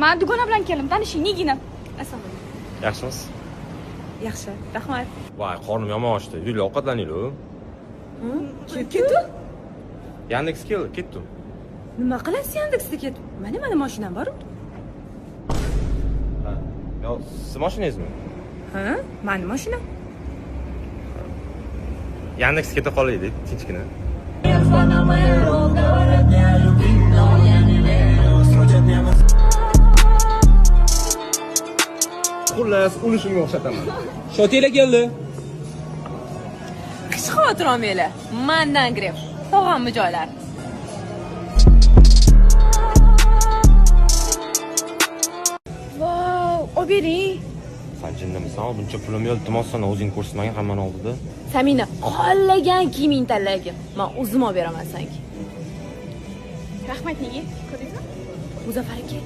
Men dugona bilan keldim. Tanishing, Nigina. Assalomu alaykum. Yaxshimisiz? Yaxshi, rahmat. Voy, qornim yomon ochdi. Yurib ovqatlanaylik. Ketdi? Yandex ketdim. Nima qilasiz Yandexda ketib? Mana mashinam bor. Yo, siz mashinangizmi? Ha, meni mashinam. Yandex keta qolaylik, tinchgina. Xullas, uni shunga o'xshataman. Shotila keldi. Qish xavotir olmanglar. Mendan grep. Tog'ammi joylar. Vau, obering. Sen jinnimisan, buncha pulim yo'q, iltimosdan o'zing ko'rsatmagan hammani oldida. Samina, xohlagan kiyiming tanlagin. Men o'zim olib beraman senga. Rahmat, nega? Ko'rdingizmi? Muzaffar aka,